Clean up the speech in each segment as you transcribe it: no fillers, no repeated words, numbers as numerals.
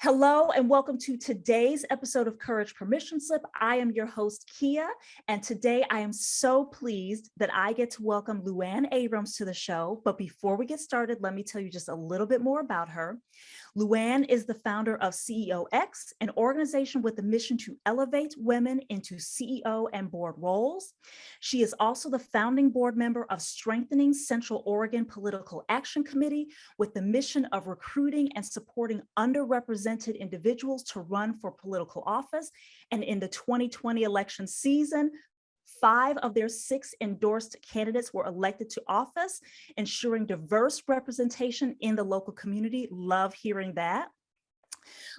Hello and welcome to today's episode of Courage Permission Slip. I am your host, Kia, and today I am so pleased that I get to welcome Luann Abrams to the show. But before we get started, let me tell you just a little bit more about her. Luann is the founder of CEOX, an organization with the mission to elevate women into CEO and board roles. She is also the founding board member of Strengthening Central Oregon Political Action Committee with the mission of recruiting and supporting underrepresented individuals to run for political office. And in the 2020 election season, 5 of their 6 endorsed candidates were elected to office, ensuring diverse representation in the local community. Love hearing that.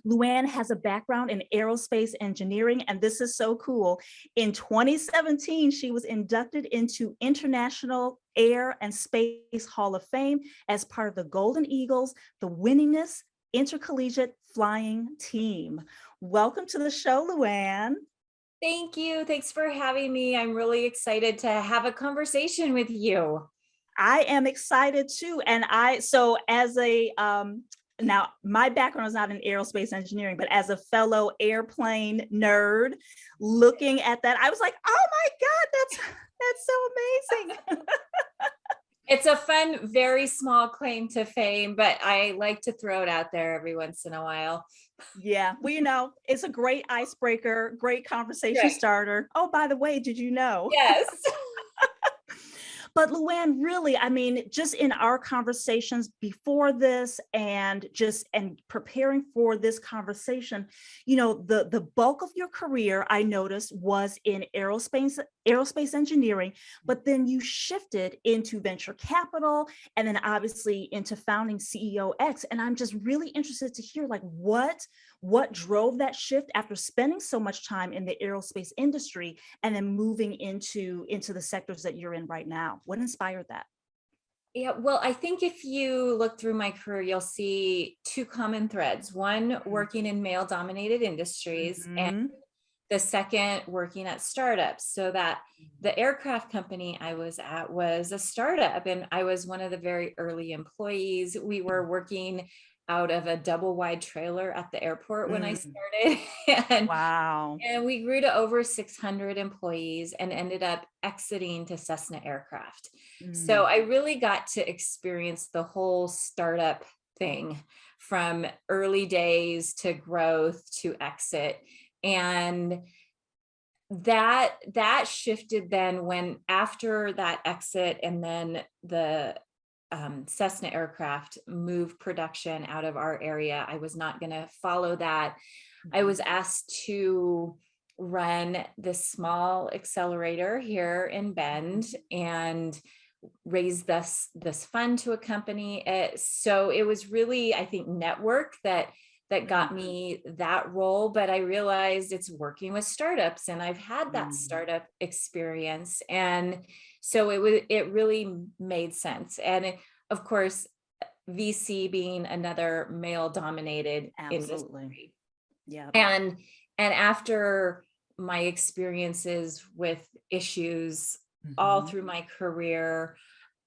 Luann has a background in aerospace engineering, and this is so cool. In 2017, she was inducted into International Air and Space Hall of Fame as part of the Golden Eagles, the winningest intercollegiate flying team. Welcome to the show, Luann. Thank you. Thanks for having me. I'm really excited to have a conversation with you. I am excited too. And now my background is not in aerospace engineering, but as a fellow airplane nerd, looking at that, I was like, oh my God, that's so amazing. It's a fun, very small claim to fame, but I like to throw it out there every once in a while. Yeah, well, it's a great icebreaker, great conversation starter. Oh, by the way, did you know? Yes. But Luann, really, I mean, just in our conversations before this and preparing for this conversation, the bulk of your career, I noticed, was in aerospace engineering, but then you shifted into venture capital and then obviously into founding CEOX. And I'm just really interested to hear what drove that shift after spending so much time in the aerospace industry and then moving into the sectors that you're in right now. What inspired that? Yeah, well, I think if you look through my career, you'll see 2 common threads. One, working in male-dominated industries, and the second, working at startups. So that the aircraft company I was at was a startup, and I was one of the very early employees. We were working out of a double wide trailer at the airport when I started. Wow. And we grew to over 600 employees and ended up exiting to Cessna Aircraft. So I really got to experience the whole startup thing, from early days to growth to exit. And that shifted then when, after that exit, and then the Cessna Aircraft moved production out of our area, I was not going to follow that. I was asked to run this small accelerator here in Bend and raise this fund to accompany it. So it was really, I think, network that got me that role. But I realized it's working with startups, and I've had that startup experience. And so it really made sense. And of course, VC being another male-dominated industry. Yeah. And after my experiences with issues all through my career,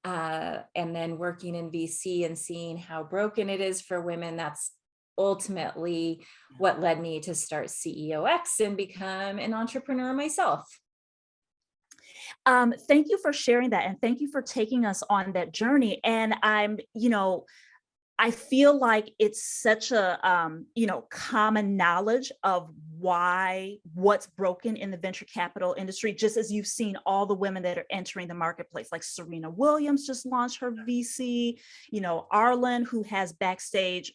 and then working in VC and seeing how broken it is for women, that's ultimately what led me to start CEOX and become an entrepreneur myself. Thank you for sharing that. And thank you for taking us on that journey. And I feel like it's such a, common knowledge of what's broken in the venture capital industry, just as you've seen all the women that are entering the marketplace, like Serena Williams just launched her VC, Arlen, who has Backstage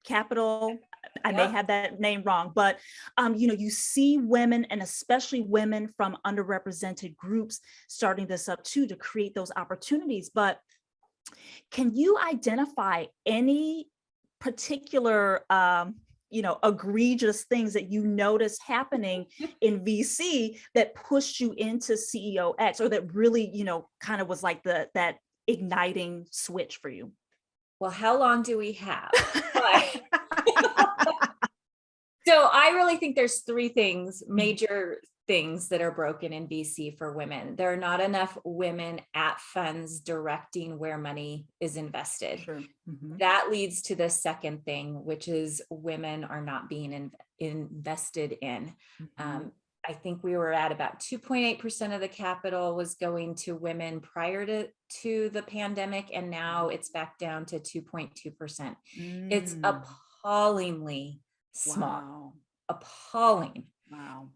Capital. I may have that name wrong, but you see women, and especially women from underrepresented groups, starting this up too, to create those opportunities. But can you identify any particular egregious things that you noticed happening in VC that pushed you into CEOX, or that really, kind of was like that igniting switch for you? Well, how long do we have? So I really think there's 3 things, major things that are broken in VC for women. There are not enough women at funds directing where money is invested. Sure. Mm-hmm. That leads to the second thing, which is women are not being invested in. Mm-hmm. I think we were at about 2.8% of the capital was going to women prior to the pandemic, and now it's back down to 2.2%. It's appallingly small. Wow. Appalling. Wow.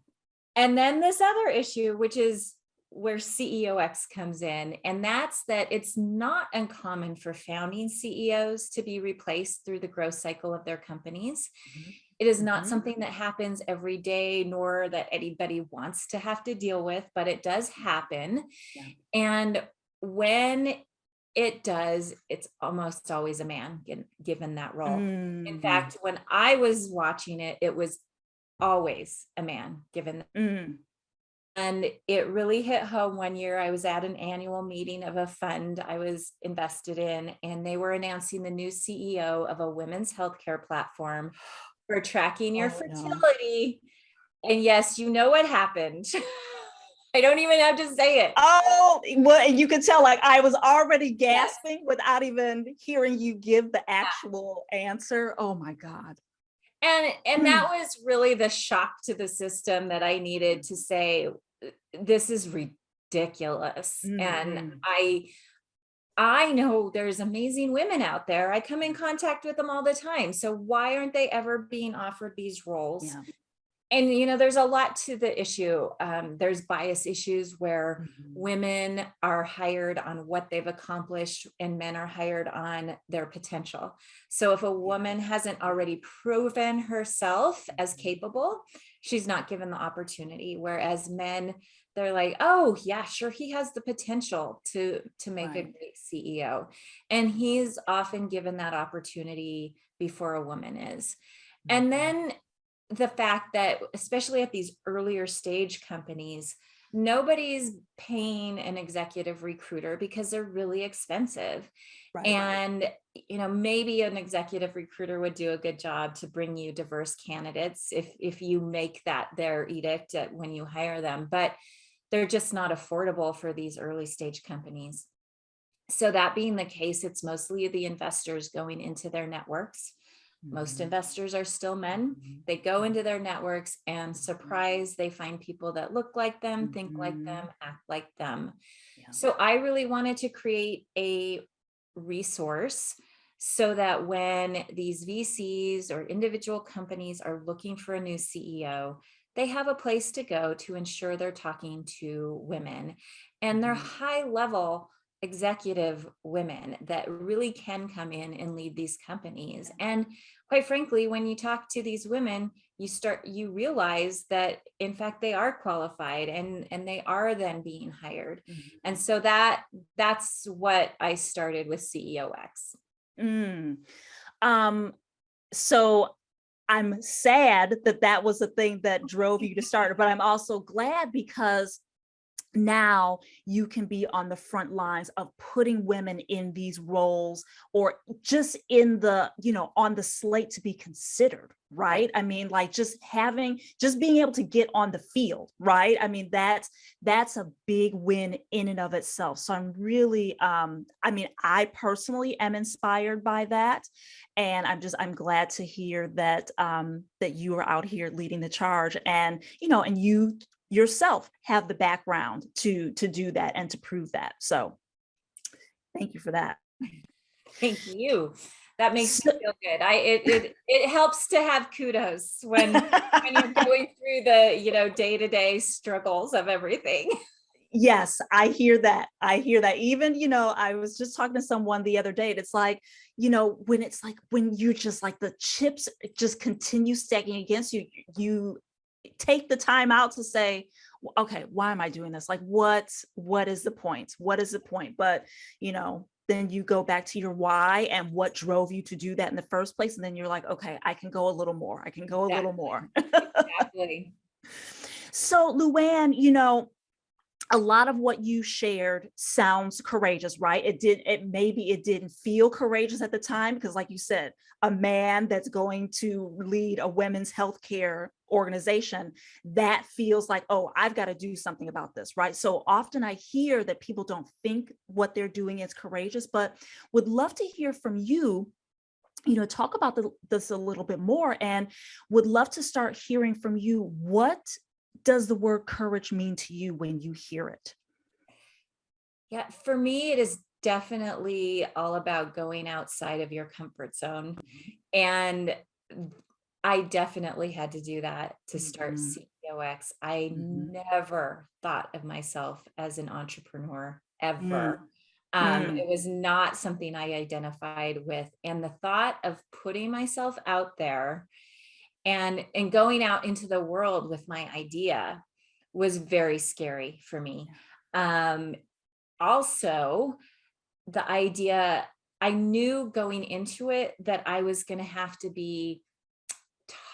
And then this other issue, which is where CEOX comes in, and that's that it's not uncommon for founding CEOs to be replaced through the growth cycle of their companies. Mm-hmm. It is not something that happens every day, nor that anybody wants to have to deal with, but it does happen. Yeah. And when it does, it's almost always a man given that role. In fact, when I was watching it, it was always a man given. And it really hit home one year. I was at an annual meeting of a fund I was invested in, and they were announcing the new CEO of a women's healthcare platform for tracking your fertility. No. And yes, you know what happened. I don't even have to say it. Oh, well, and you could tell, like, I was already gasping without even hearing you give the actual answer. Oh my God. And that was really the shock to the system that I needed to say, this is ridiculous. And I know there's amazing women out there. I come in contact with them all the time. So why aren't they ever being offered these roles? Yeah. And, you know, there's a lot to the issue. There's bias issues where women are hired on what they've accomplished and men are hired on their potential. So if a woman hasn't already proven herself as capable, she's not given the opportunity. Whereas men, they're like, oh yeah, sure, he has the potential to make a great CEO. And he's often given that opportunity before a woman is. And then the fact that, especially at these earlier stage companies, nobody's paying an executive recruiter because they're really expensive. And, you know, maybe an executive recruiter would do a good job to bring you diverse candidates if you make that their edict when you hire them, but they're just not affordable for these early stage companies. So that being the case, it's mostly the investors going into their networks. Most investors are still men. They go into their networks and surprise, they find people that look like them, think like them, act like them. So I really wanted to create a resource so that when these VCs or individual companies are looking for a new CEO, they have a place to go to ensure they're talking to women, and they're high level executive women that really can come in and lead these companies. And quite frankly, when you talk to these women, you realize that in fact they are qualified and they are then being hired. And so that's what I started with CEOX. So I'm sad that was the thing that drove you to start, but I'm also glad because now you can be on the front lines of putting women in these roles, or just in the, you know, on the slate to be considered, right? I mean, like just being able to get on the field, right? I mean, that's a big win in and of itself. So I'm really, I personally am inspired by that. And I'm glad to hear that, that you are out here leading the charge, and, you know, and you yourself have the background to do that and to prove that. So thank you for that. Thank you. That makes me feel good. It helps to have kudos when you're going through the, you know, day-to-day struggles of everything. Yes, I hear that. Even, you know, I was just talking to someone the other day, and it's like, you know, when you're just like the chips just continue stacking against you, you take the time out to say, okay, why am I doing this? Like, what is the point? But, you know, then you go back to your why and what drove you to do that in the first place. And then you're like, okay, I can go a little more. Exactly. So Luann, you know, a lot of what you shared sounds courageous, right? Maybe it didn't feel courageous at the time, because like you said, a man that's going to lead a women's healthcare organization, that feels like, oh, I've got to do something about this, right? So often I hear that people don't think what they're doing is courageous, but would love to hear from you, talk about this a little bit more, and would love to start hearing from you. What does the word courage mean to you when you hear it? Yeah, for me, it is definitely all about going outside of your comfort zone. And I definitely had to do that to start Mhm, CEOX. I mhm, never thought of myself as an entrepreneur ever. mm, mm, It was not something I identified with. And the thought of putting myself out there and going out into the world with my idea was very scary for me. Um, Also, the idea, I knew going into it that I was going to have to be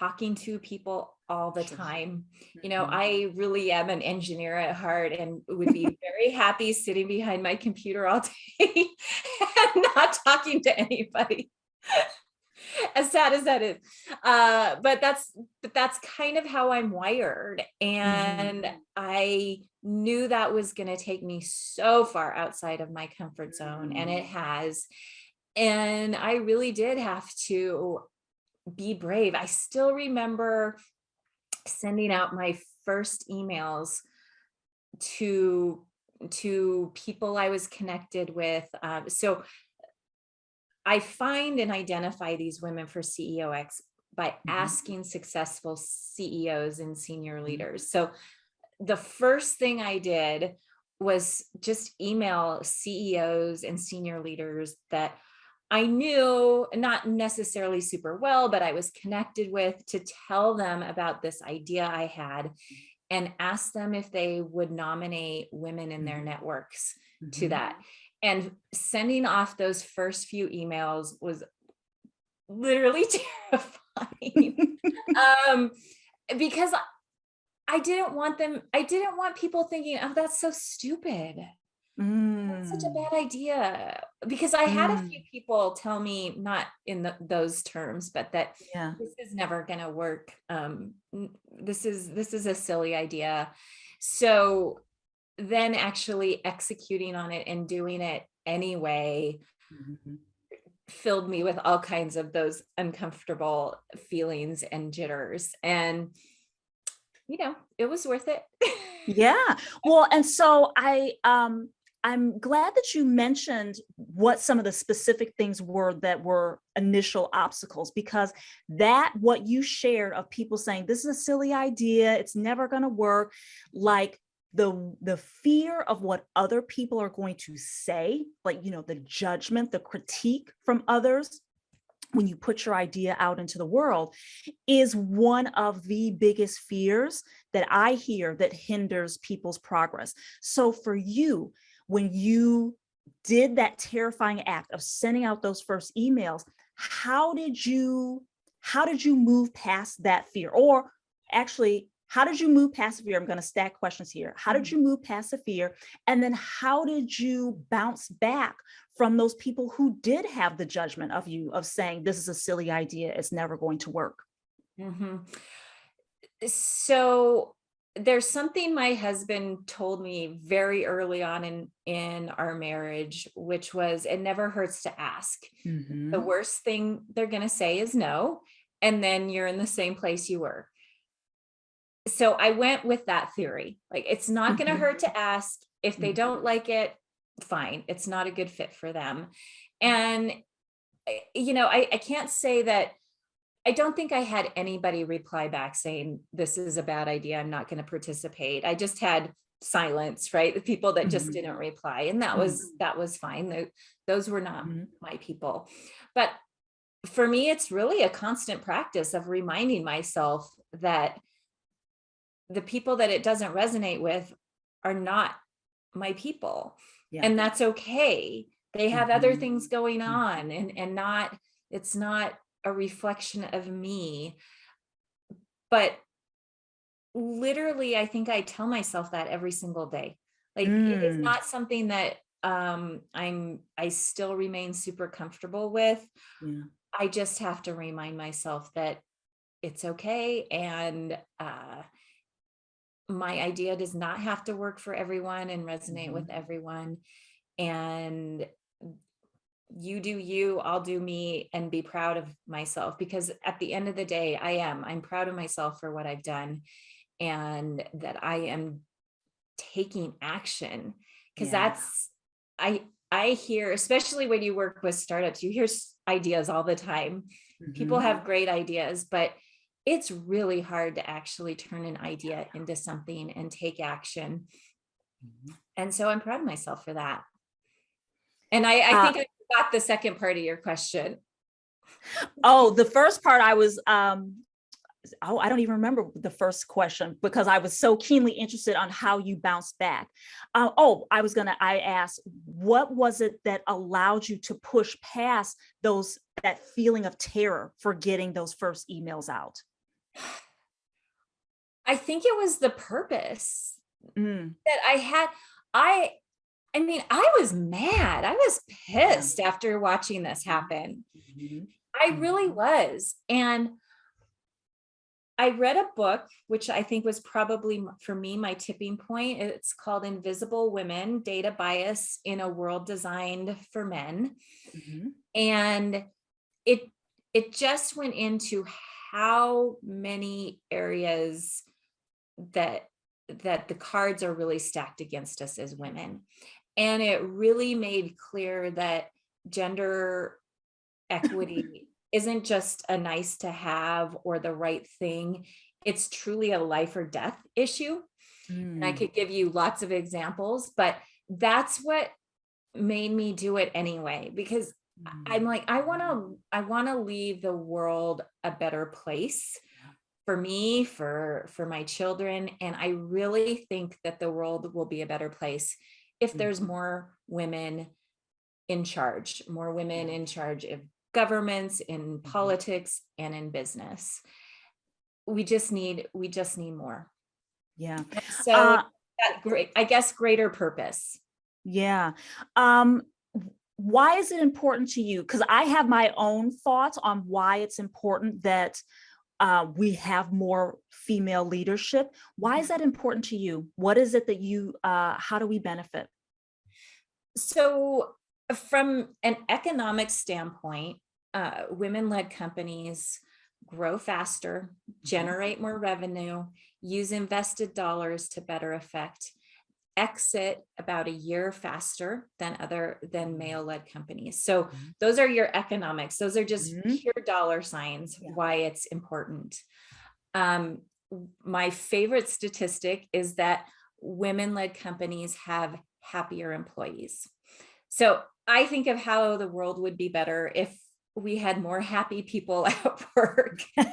talking to people all the sure. time. Mhm. I really am an engineer at heart and would be very happy sitting behind my computer all day and not talking to anybody. As sad as that is. But that's kind of how I'm wired. Mhm. And I knew that was going to take me so far outside of my comfort zone, and Mm. it has. And I really did have to be brave. I still remember sending out my first emails to people I was connected with. So I find and identify these women for CEOX by Mhm. asking successful CEOs and senior Mhm. leaders. So the first thing I did was just email CEOs and senior leaders that I knew, not necessarily super well, but I was connected with, to tell them about this idea I had and ask them if they would nominate women in their Mhm. networks to Mhm. that. And sending off those first few emails was literally terrifying. um, because I didn't want people thinking, oh, that's so stupid. That's such a Mm. bad idea. Because I had a few Mm. people tell me, not in those terms, but that Yeah. this is never going to work. This is a silly idea. So then actually executing on it and doing it anyway Mhm. filled me with all kinds of those uncomfortable feelings and jitters. And, it was worth it. Yeah. Well, and so I'm glad that you mentioned what some of the specific things were that were initial obstacles, because that what you shared of people saying this is a silly idea, it's never going to work, like the fear of what other people are going to say, like, the judgment, the critique from others when you put your idea out into the world, is one of the biggest fears that I hear that hinders people's progress. So for you, when you did that terrifying act of sending out those first emails, how did you move past that fear? Or actually, how did you move past the fear? I'm going to stack questions here. How did you move past the fear? And then how did you bounce back from those people who did have the judgment of you, of saying, this is a silly idea, it's never going to work? Mhm. So there's something my husband told me very early on in our marriage, which was, it never hurts to ask. The Mhm. worst thing they're going to say is no, and then you're in the same place you were. So I went with that theory. Like, it's not going to Mhm. hurt to ask. If they Mhm. don't like it, fine. It's not a good fit for them. And I can't say that. I don't think I had anybody reply back saying, this is a bad idea, I'm not going to participate. I just had silence, right? The people that just Mhm. didn't reply. And that Mhm. was fine. Those were not Mhm. my people. But for me, it's really a constant practice of reminding myself that the people that it doesn't resonate with are not my people. Yeah. And that's okay. They have other Mhm. things going Mhm. on, and not it's not a reflection of me. But literally, I think I tell myself that every single day. Like, it is Mm. not something that I still remain super comfortable with. Yeah. I just have to remind myself that it's okay. And my idea does not have to work for everyone and resonate with everyone. And you do you, I'll do me, and be proud of myself, because at the end of the day, I'm proud of myself for what I've done, and that I am taking action. Because Yeah. that's, I hear, especially when you work with startups, you hear ideas all the time. People have great ideas, but it's really hard to actually turn an idea into something and take action. And so I'm proud of myself for that. And I think I forgot the second part of your question. Oh, the first part I was, I don't even remember the first question, because I was so keenly interested on how you bounced back. I asked, what was it that allowed you to push past that feeling of terror for getting those first emails out? I think it was the purpose Mm, that I had. I mean, I was mad. I was pissed after watching this happen. I really was. And I read a book, which I think was probably for me, my tipping point. It's called Invisible Women: Data Bias in a World Designed for Men. And it just went into how many areas that the cards are really stacked against us as women. And it really made clear that gender equity isn't just a nice to have or the right thing. It's truly a life or death issue. And I could give you lots of examples, but that's what made me do it anyway, because I'm like, I want to leave the world a better place for me, for my children. And I really think that the world will be a better place if there's more women in charge, of governments, in politics, and in business. We just need more. yeah. So I guess greater purpose. Yeah. Why is it important to you? Because I have my own thoughts on why it's important that we have more female leadership. Why is that important to you? What is it that how do we benefit? So from an economic standpoint, women-led companies grow faster, generate more revenue, use invested dollars to better effect, exit about a year faster than male-led companies. So those are your economics. Those are just pure dollar signs, why it's important. My favorite statistic is that women-led companies have happier employees. So I think of how the world would be better if we had more happy people at work. And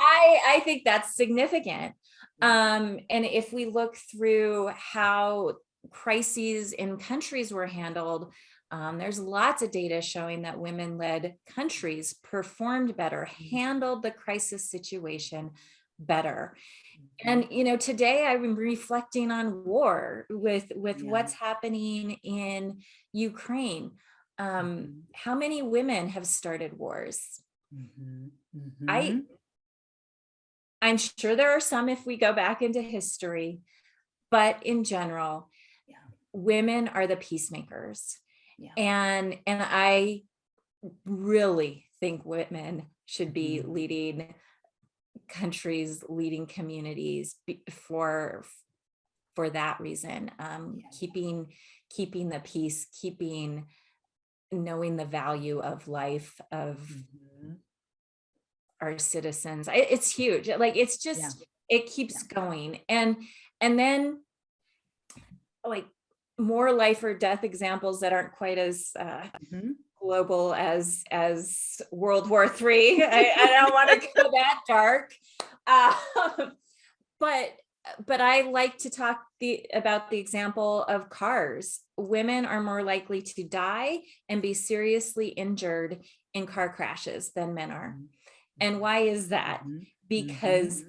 I think that's significant. And if we look through how crises in countries were handled, there's lots of data showing that women-led countries performed better, handled the crisis situation better. And today I'm reflecting on war with what's happening in Ukraine. How many women have started wars? I'm sure there are some if we go back into history, but in general, women are the peacemakers. And I really think women should be leading countries, leading communities for that reason. Keeping the peace, knowing the value of life, of our citizens. It's huge. Like, it's just, it keeps going. And then, like, more life or death examples that aren't quite as global as World War III. I don't want to go that dark. But I like to talk about the example of cars. Women are more likely to die and be seriously injured in car crashes than men are. And why is that? Because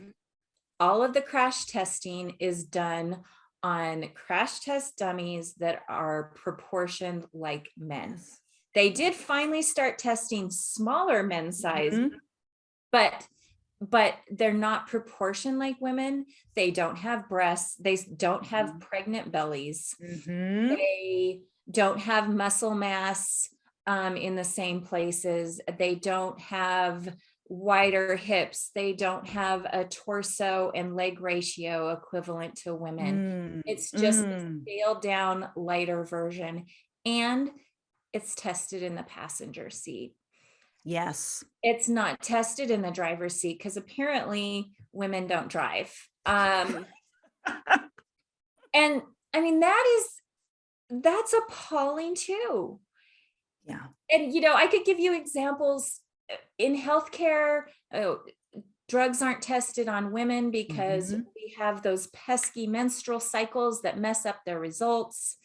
all of the crash testing is done on crash test dummies that are proportioned like men. They did finally start testing smaller men's size, but but they're not proportioned like women. They don't have breasts. They don't have pregnant bellies. Mm-hmm. They don't have muscle mass in the same places. They don't have wider hips. They don't have a torso and leg ratio equivalent to women. It's just a scaled down, lighter version. And it's tested in the passenger seat. Yes. It's not tested in the driver's seat because apparently women don't drive. And I mean, that's appalling too. Yeah. And, I could give you examples in healthcare. Drugs aren't tested on women because we have those pesky menstrual cycles that mess up their results.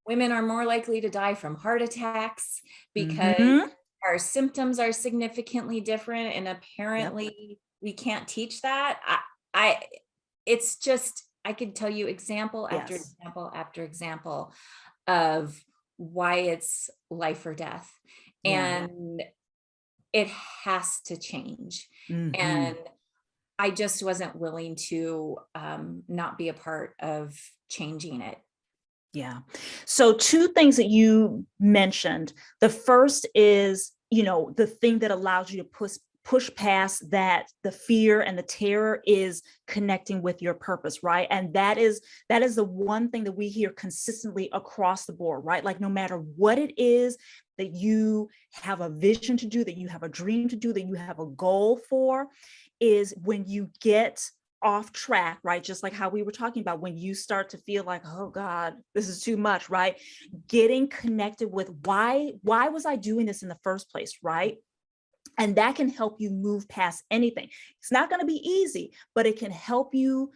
Women are more likely to die from heart attacks because our symptoms are significantly different. And apparently we can't teach that. It's just, I could tell you example after example after example of why it's life or death. And it has to change. And I just wasn't willing to not be a part of changing it. Yeah. So two things that you mentioned. The first is, the thing that allows you to push past that, the fear and the terror, is connecting with your purpose, right? And that is the one thing that we hear consistently across the board, right? Like no matter what it is that you have a vision to do, that you have a dream to do, that you have a goal for, is when you get off track, right? Just like how we were talking about, when you start to feel like, oh God, this is too much, right? Getting connected with why was I doing this in the first place, right? And that can help you move past anything. It's not going to be easy, but it can help you,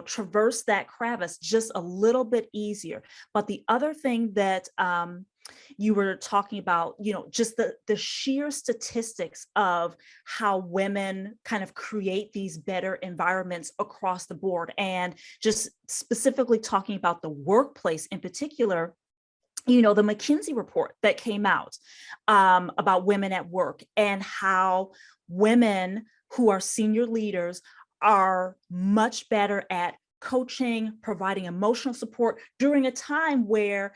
traverse that crevice just a little bit easier. But the other thing that you were talking about, just the sheer statistics of how women kind of create these better environments across the board, and just specifically talking about the workplace in particular. The McKinsey report that came out about women at work, and how women who are senior leaders are much better at coaching, providing emotional support during a time where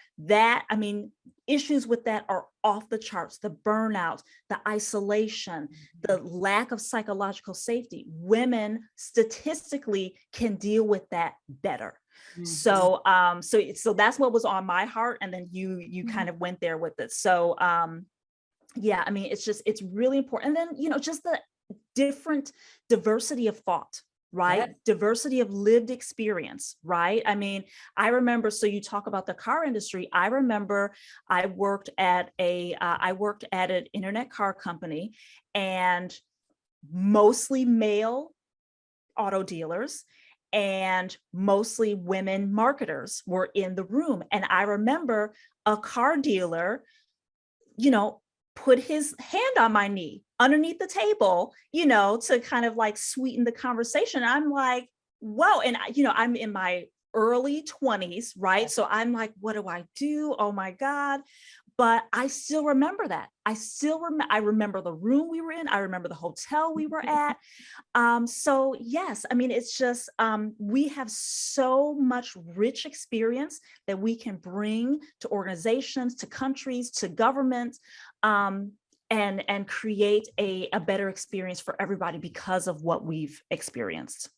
issues with that are off the charts: the burnout, the isolation, the lack of psychological safety. Women statistically can deal with that better. So that's what was on my heart. And then you kind of went there with it. So it's really important. And then, just the different diversity of thought, right? Yes. Diversity of lived experience, right? I remember, so you talk about the car industry. I remember I worked at an internet car company, and mostly male auto dealers and mostly women marketers were in the room. And I remember a car dealer, put his hand on my knee underneath the table, to kind of like sweeten the conversation. I'm like, whoa. And, I'm in my early 20s, right? So I'm like, what do I do? Oh my God. But I still remember that. I remember the room we were in. I remember the hotel we were at. So yes, it's just, we have so much rich experience that we can bring to organizations, to countries, to governments, and create a better experience for everybody because of what we've experienced.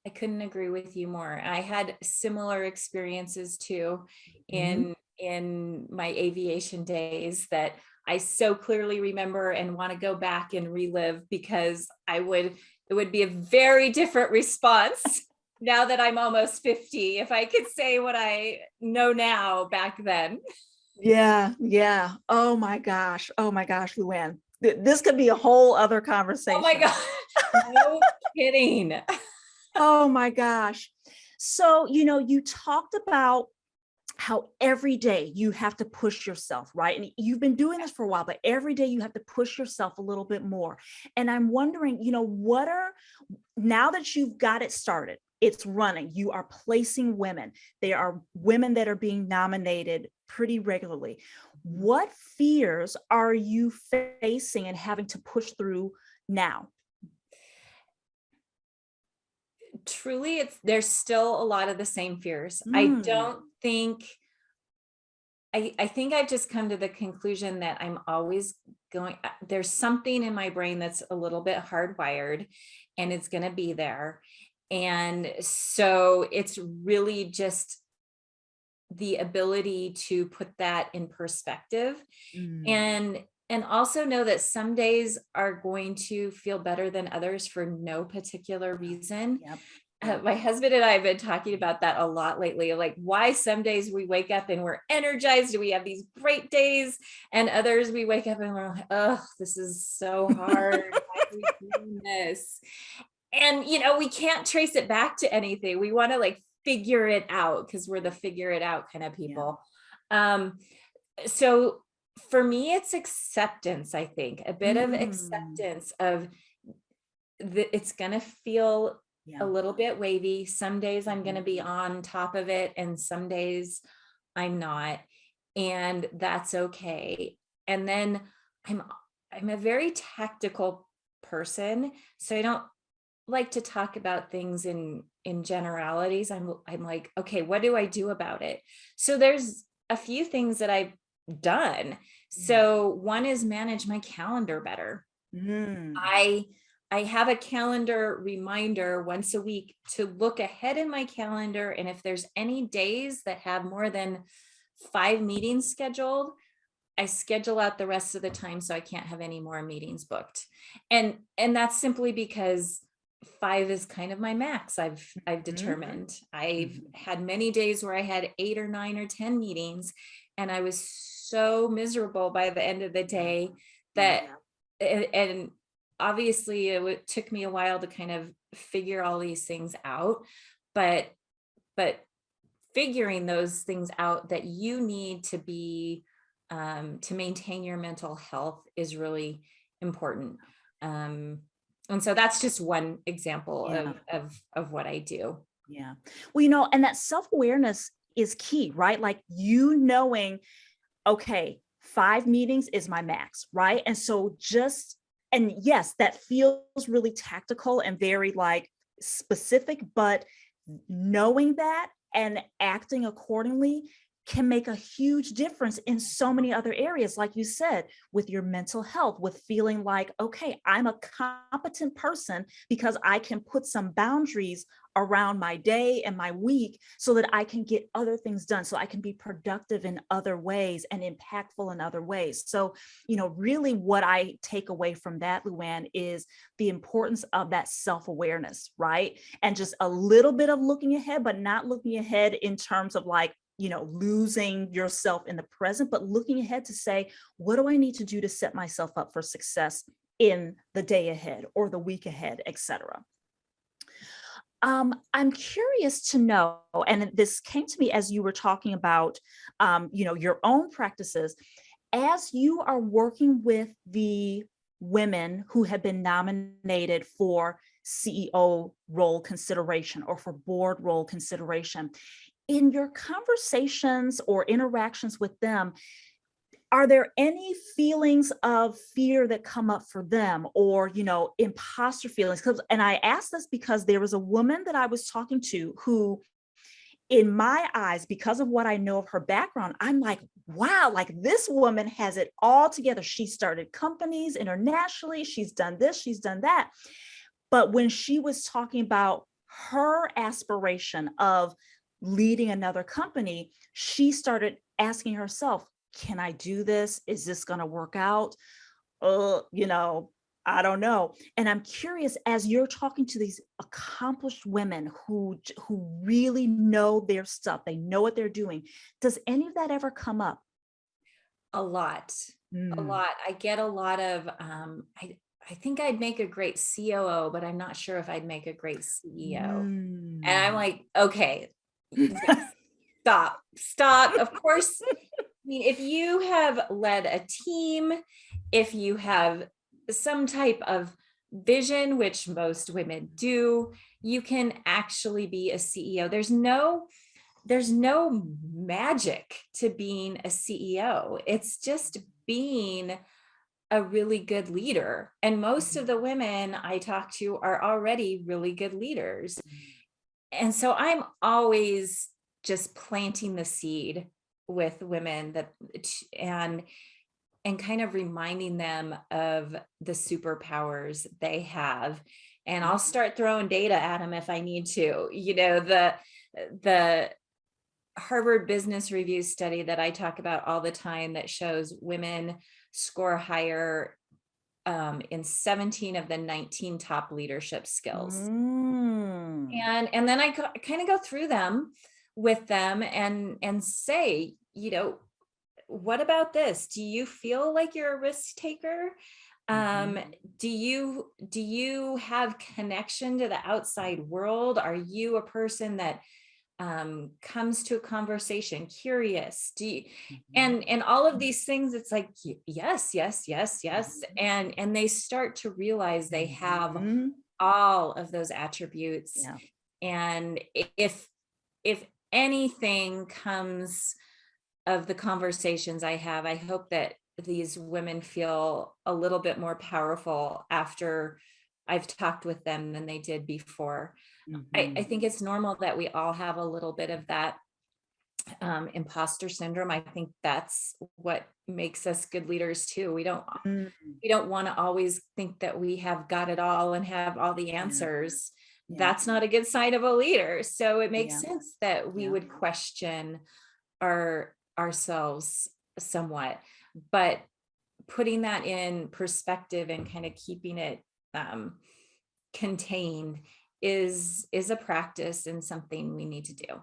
I couldn't agree with you more. I had similar experiences too in my aviation days that I so clearly remember and want to go back and relive, because it would be a very different response now that I'm almost 50, if I could say what I know now back then. Yeah. Oh my gosh, Luann. This could be a whole other conversation. Oh my gosh, no kidding. Oh my gosh. So, you talked about how every day you have to push yourself, right? And you've been doing this for a while, but every day you have to push yourself a little bit more. And I'm wondering, now that you've got it started, it's running, you are placing women, there are women that are being nominated pretty regularly. What fears are you facing and having to push through now? Truly, there's still a lot of the same fears. I Mm, don't think, I think I've just come to the conclusion that I'm always there's something in my brain that's a little bit hardwired, and it's going to be there. And so it's really just the ability to put that in perspective, mm, and also know that some days are going to feel better than others for no particular yeah, reason. yep, yep, My husband and I have been talking about that a lot lately, like why some days we wake up and we're energized and we have these great days, and others we wake up and we're like, oh, this is so hard. Why are we doing this? And we can't trace it back to anything. We want to like figure it out because we're the figure it out kind of yeah, people. Um, so for me, it's acceptance, I think, a bit of mm, acceptance of it's going to feel yeah, a little bit wavy. Some days I'm going mhm, to be on top of it, and some days I'm not. And that's okay. And then I'm I'm a very tactical person, so I don't like to talk about things in generalities. I'm like, okay, what do I do about it? So there's a few things that I've done. yeah, So one is manage my calendar better. mm, I I have a calendar reminder once a week to look ahead in my calendar, and if there's any days that have more than 5 meetings scheduled, I schedule out the rest of the time so I can't have any more meetings booked. And that's simply because 5 is kind of my max. I've mhm, determined. I've mhm, had many days where I had 8 or 9 or 10 meetings, and I was so miserable by the end of the yeah, day yeah, that and obviously took me a while to kind of figure all these things out, but but figuring those things out that you need to be to maintain your mental health is really important. Um, and so that's just one example yeah, of what I do. yeah. Well, and that self-awareness is key, right? Like you knowing, okay, 5 meetings is my max, right? And so and yes, that feels really tactical and very like specific, but knowing that and acting accordingly can make a huge difference in so many other areas, like you said, with your mental health, with feeling like, okay, I'm a competent person because I can put some boundaries around my day and my week so that I can get other things done, so I can be productive in other ways and impactful in other ways. So, really what I take away from that, Luann, is the importance of that self-awareness, right? And just a little bit of looking ahead, but not looking ahead in terms of like, losing yourself in the present, but looking ahead to say, what do I need to do to set myself up for success in the day ahead or the week ahead, etc. I'm curious to know, and this came to me as you were talking about, your own practices, as you are working with the women who have been nominated for CEO role consideration or for board role consideration. In your conversations or interactions with them, are there any feelings of fear that come up for them, or imposter feelings? And I ask this because there was a woman that I was talking to who, in my eyes, because of what I know of her background, I'm like, wow, like this woman has it all together. She started companies internationally, she's done this, she's done that. But when she was talking about her aspiration of leading another company, she started asking herself, can I do this? Is this going to work out? Uh, you know, I don't know. And I'm curious, as you're talking to these accomplished women who really know their stuff, they know what they're doing. Does any of that ever come up? A lot, a Mm, lot. I get a lot of I think I'd make a great COO, but I'm not sure if I'd make a great CEO. And I'm mm. like, okay, stop. Of course, I mean, if you have led a team, if you have some type of vision, which most women do, you can actually be a CEO. There's no magic to being a CEO. It's just being a really good leader. And most of the women I talk to are already really good leaders. And so I'm always just planting the seed with women that, and kind of reminding them of the superpowers they have. And I'll start throwing data at them if I need to. The Harvard Business Review study that I talk about all the time that shows women score higher in 17 of the 19 top leadership skills. And then I kind of go through them with them and say, what about this? Do you feel like you're a risk taker? Do you have connection to the outside world? Are you a person that comes to a conversation curious? And all of these things, it's like, yes, yes, yes, yes. And they start to realize they have all of those attributes. Yeah. And if anything comes of the conversations I have, I hope that these women feel a little bit more powerful after I've talked with them than they did before. I think it's normal that we all have a little bit of that imposter syndrome. I think that's what makes us good leaders too. We don't want to always think that we have got it all and have all the answers. That's not a good sign of a leader. So it makes sense that we would question ourselves somewhat, but putting that in perspective and kind of keeping it contained is a practice and something we need to do.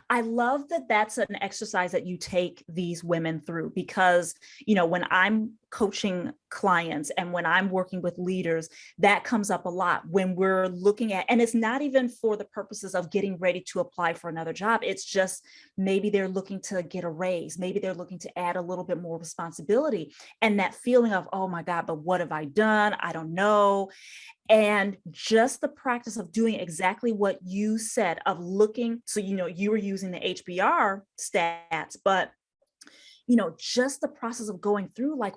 I love that that's an exercise that you take these women through, because, when I'm coaching clients and when I'm working with leaders, that comes up a lot when we're looking at, and it's not even for the purposes of getting ready to apply for another job. It's just maybe they're looking to get a raise. Maybe they're looking to add a little bit more responsibility, and that feeling of, oh my God, but what have I done? I don't know. And just the practice of doing exactly what you said, of looking, so, you were using the HBR stats, but, just the process of going through, like,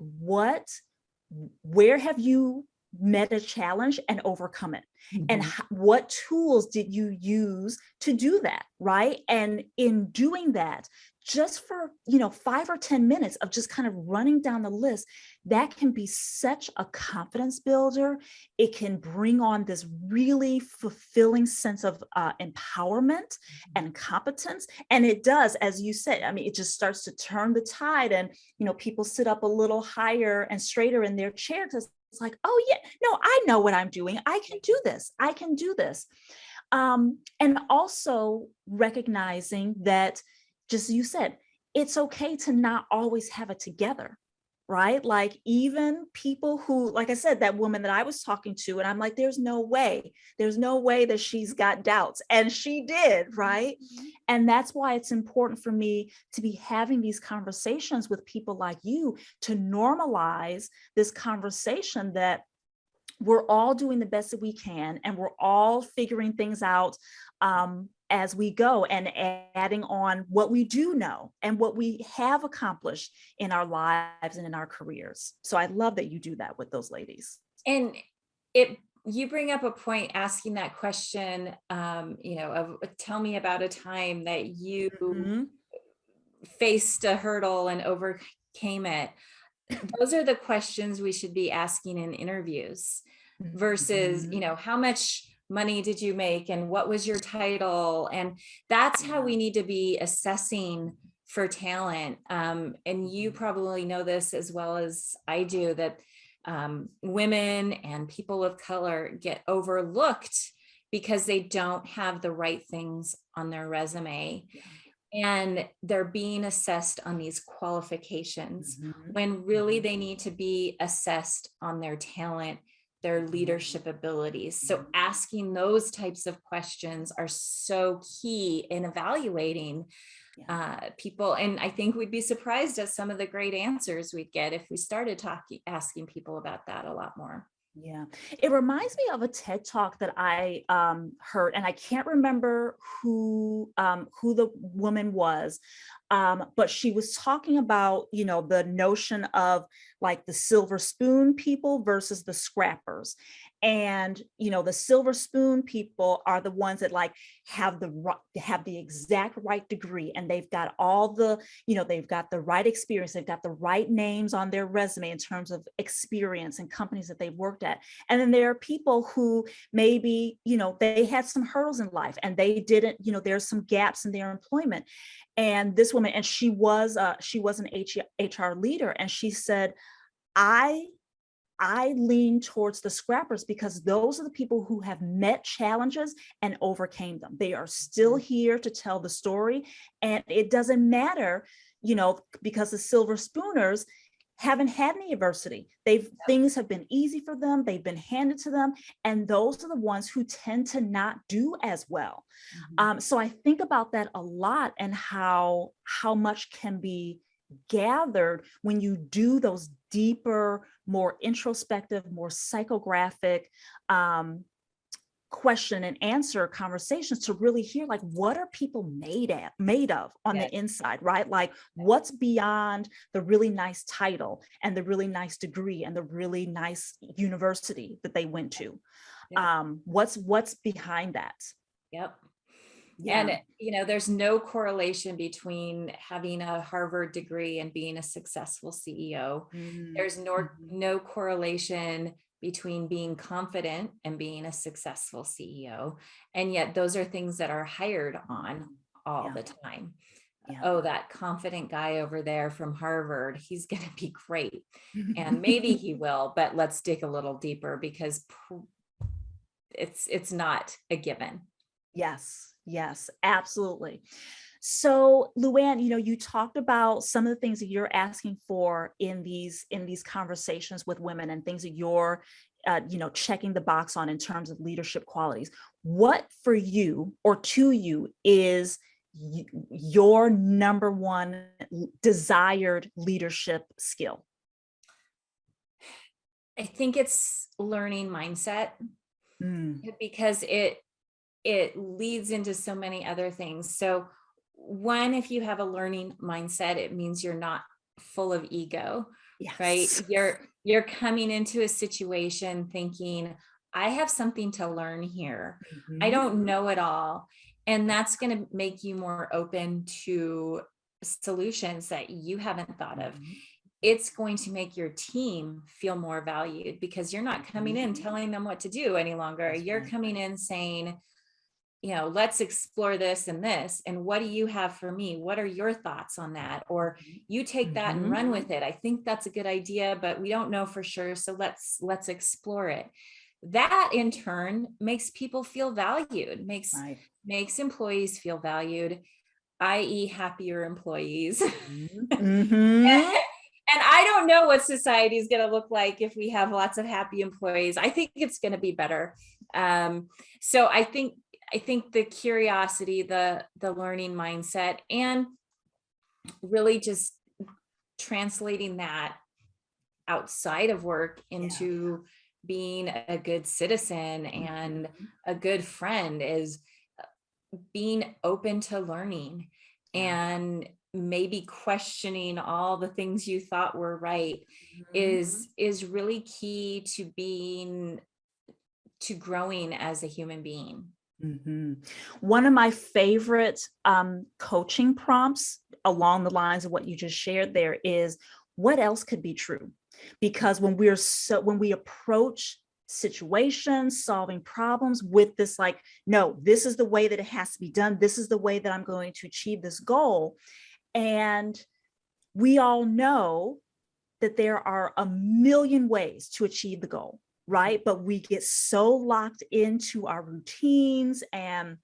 where have you met a challenge and overcome it? And what tools did you use to do that? Right. And in doing that, just for, 5 or 10 minutes of just kind of running down the list, that can be such a confidence builder. It can bring on this really fulfilling sense of empowerment and competence. And it does, as you said, it just starts to turn the tide, and, people sit up a little higher and straighter in their chair, because it's like, oh yeah, no, I know what I'm doing. I can do this. I can do this. And also recognizing that, just as you said, it's okay to not always have it together, right? Like, even people who, like I said, that woman that I was talking to, and I'm like, there's no way that she's got doubts. And she did, right? And that's why it's important for me to be having these conversations with people like you, to normalize this conversation that we're all doing the best that we can, and we're all figuring things out as we go, and adding on what we do know and what we have accomplished in our lives and in our careers. So I love that you do that with those ladies. And you bring up a point, asking that question, of tell me about a time that you faced a hurdle and overcame it. Those are the questions we should be asking in interviews versus, how much money did you make and what was your title? And that's how we need to be assessing for talent. And you probably know this as well as I do, that women and people of color get overlooked because they don't have the right things on their resume. And they're being assessed on these qualifications when really they need to be assessed on their talent, their leadership abilities. So asking those types of questions are so key in evaluating people. And I think we'd be surprised at some of the great answers we'd get if we started asking people about that a lot more. Yeah, it reminds me of a TED Talk that I heard, and I can't remember who the woman was, but she was talking about, the notion of like the silver spoon people versus the scrappers. And, the silver spoon people are the ones that like have the exact right degree, and they've got all the, they've got the right experience, they've got the right names on their resume in terms of experience and companies that they've worked at. And then there are people who maybe, they had some hurdles in life and they didn't, there's some gaps in their employment. And this woman, and she was an HR leader, and she said, I lean towards the scrappers because those are the people who have met challenges and overcame them. They are still here to tell the story. And it doesn't matter, because the silver spooners haven't had any adversity. Things have been easy for them. They've been handed to them. And those are the ones who tend to not do as well. So I think about that a lot, and how much can be gathered when you do those deeper, more introspective, more psychographic question and answer conversations to really hear, like, what are people made of on the inside, right? Like, what's beyond the really nice title and the really nice degree and the really nice university that they went to? What's behind that? Yep. Yeah. And, there's no correlation between having a Harvard degree and being a successful CEO. There's no correlation between being confident and being a successful CEO. And yet those are things that are hired on all the time. Oh, that confident guy over there from Harvard, he's going to be great. And maybe he will, but let's dig a little deeper, because it's not a given. Yes, absolutely. So, Luann, you talked about some of the things that you're asking for in these conversations with women, and things that you're, checking the box on in terms of leadership qualities. What for you, or to you, is your number one desired leadership skill? I think it's learning mindset, because it leads into so many other things. So one, if you have a learning mindset, it means you're not full of ego, right? You're coming into a situation thinking, I have something to learn here. I don't know it all. And that's going to make you more open to solutions that you haven't thought of. It's going to make your team feel more valued, because you're not coming in telling them what to do any longer. You're coming in saying, let's explore this and this. And what do you have for me? What are your thoughts on that? Or you take that and run with it. I think that's a good idea, but we don't know for sure. So let's explore it. That in turn makes people feel valued, makes employees feel valued, i.e. happier employees. And I don't know what society is going to look like if we have lots of happy employees. I think it's going to be better. So I think the curiosity, the learning mindset, and really just translating that outside of work into being a good citizen and a good friend, is being open to learning and maybe questioning all the things you thought were right is really key to growing as a human being. One of my favorite coaching prompts along the lines of what you just shared there is, what else could be true? Because when we approach situations, solving problems with this, like, no, this is the way that it has to be done. This is the way that I'm going to achieve this goal. And we all know that there are a million ways to achieve the goal, right? But we get so locked into our routines, and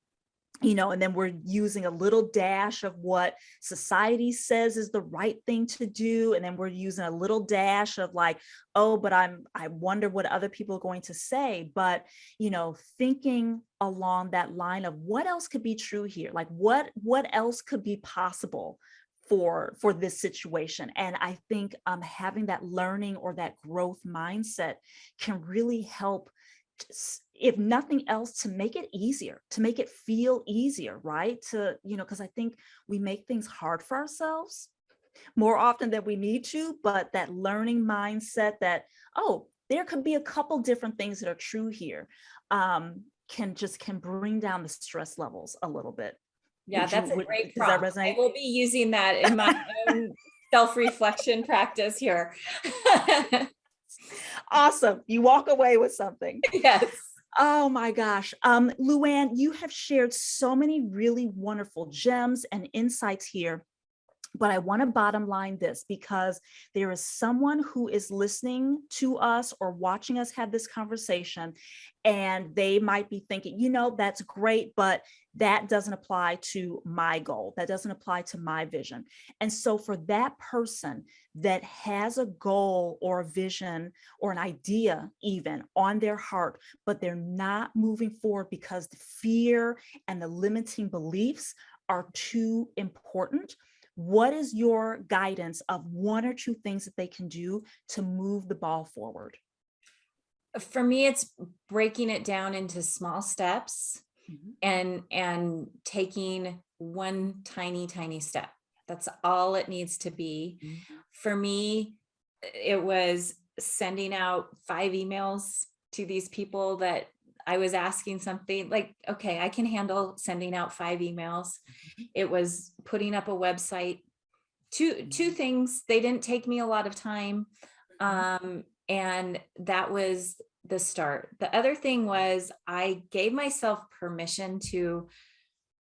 and then we're using a little dash of what society says is the right thing to do. And then we're using a little dash of like, oh, but I wonder what other people are going to say. But, thinking along that line of what else could be true here? Like what else could be possible for this situation? And I think having that learning or that growth mindset can really help, if nothing else, to make it easier, to make it feel easier, right? To, because I think we make things hard for ourselves. more often than we need to, but that learning mindset that, oh, there could be a couple different things that are true here, can bring down the stress levels a little bit. Yeah, that's a great Does that prompt. I resonate? will be using that in my own self-reflection practice here. Awesome. You walk away with something. Yes. Oh my gosh. Luann, you have shared so many really wonderful gems and insights here. But I want to bottom line this, because there is someone who is listening to us or watching us have this conversation, and they might be thinking, that's great, but that doesn't apply to my goal. That doesn't apply to my vision. And so for that person that has a goal or a vision or an idea even on their heart, but they're not moving forward because the fear and the limiting beliefs are too important, what is your guidance of one or two things that they can do to move the ball forward? For me, it's breaking it down into small steps and taking one tiny step. That's all it needs to be. For me, it was sending out 5 emails to these people that I was asking something like, okay, I can handle sending out 5 emails. It was putting up a website. Two things. They didn't take me a lot of time. And that was the start. The other thing was I gave myself permission to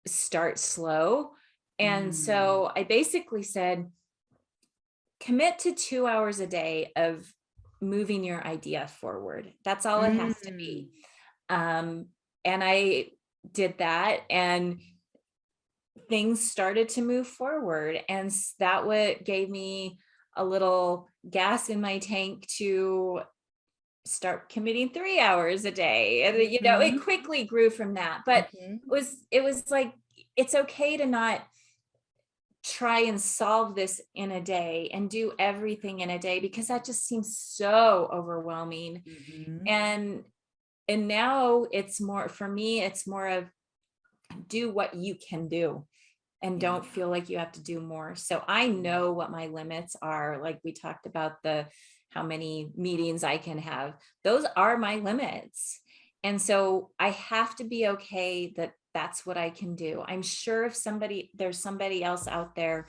start slow. And so I basically said, commit to 2 hours a day of moving your idea forward. That's all it has to be. And I did that, and things started to move forward. And that what gave me a little gas in my tank to start committing 3 hours a day. And it quickly grew from that. But it was like, it's okay to not try and solve this in a day and do everything in a day, because that just seems so overwhelming. And now it's more, for me, it's more of do what you can do and don't feel like you have to do more. So I know what my limits are. Like we talked about how many meetings I can have. Those are my limits. And so I have to be okay that that's what I can do. I'm sure if there's somebody else out there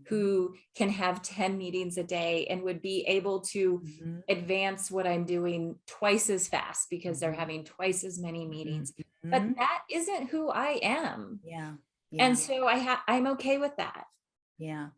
who can have 10 meetings a day and would be able to advance what I'm doing twice as fast because they're having twice as many meetings. But that isn't who I am. Yeah. And so I'm okay with that. Yeah.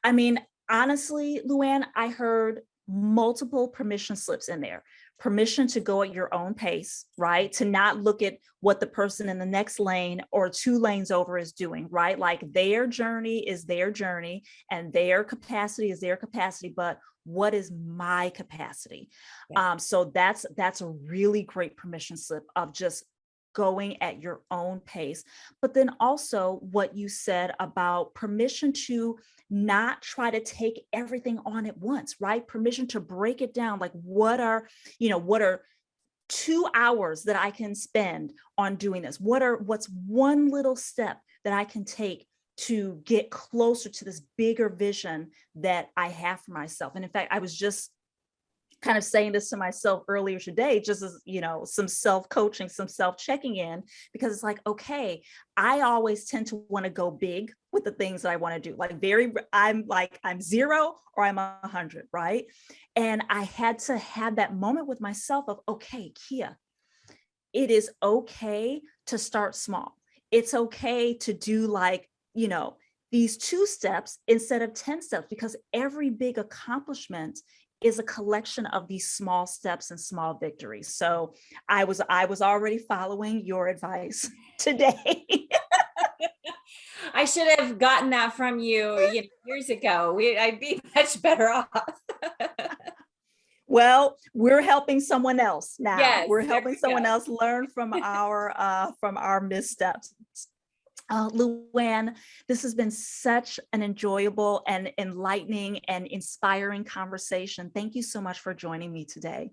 I mean, honestly, Luann, I heard multiple permission slips in there. Permission to go at your own pace, right? To not look at what the person in the next lane or 2 lanes over is doing, right? Like their journey is their journey and their capacity is their capacity, but what is my capacity? So that's a really great permission slip of just going at your own pace. But then also what you said about permission to not try to take everything on at once, right? Permission to break it down. Like what are 2 hours that I can spend on doing this? What's one little step that I can take to get closer to this bigger vision that I have for myself? And in fact, I was just kind of saying this to myself earlier today, just as, some self-coaching, some self-checking in, because it's like, okay, I always tend to want to go big with the things that I want to do. I'm 0 or I'm 100, right? And I had to have that moment with myself of, okay, Kia, it is okay to start small. It's okay to do these 2 steps instead of 10 steps, because every big accomplishment is a collection of these small steps and small victories. So I was already following your advice today. I should have gotten that from you, years ago. I'd be much better off. Well, we're helping someone else now. Yes, we're helping someone else learn from our missteps. Luann, this has been such an enjoyable and enlightening and inspiring conversation. Thank you so much for joining me today.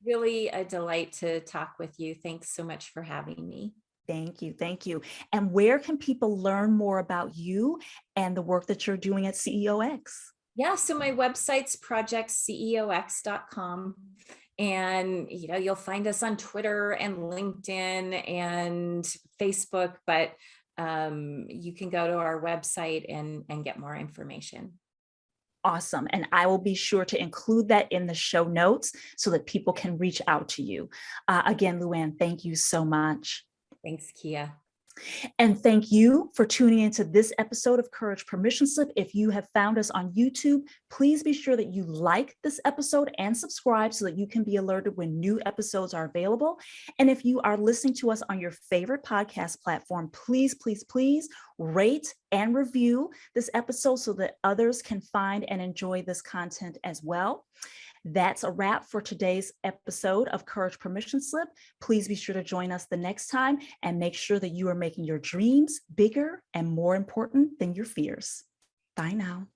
Really a delight to talk with you. Thanks so much for having me. Thank you. Thank you. And where can people learn more about you and the work that you're doing at CEOX? Yeah, so my website's projectceox.com. And you'll find us on Twitter and LinkedIn and Facebook, but you can go to our website and get more information. Awesome. And I will be sure to include that in the show notes so that people can reach out to you. Again, Luann, thank you so much. Thanks, Kia. And thank you for tuning into this episode of Courage Permission Slip. If you have found us on YouTube, please be sure that you like this episode and subscribe so that you can be alerted when new episodes are available. And if you are listening to us on your favorite podcast platform, please, please, please rate and review this episode so that others can find and enjoy this content as well. That's a wrap for today's episode of Courage Permission Slip. Please be sure to join us the next time and make sure that you are making your dreams bigger and more important than your fears. Bye now.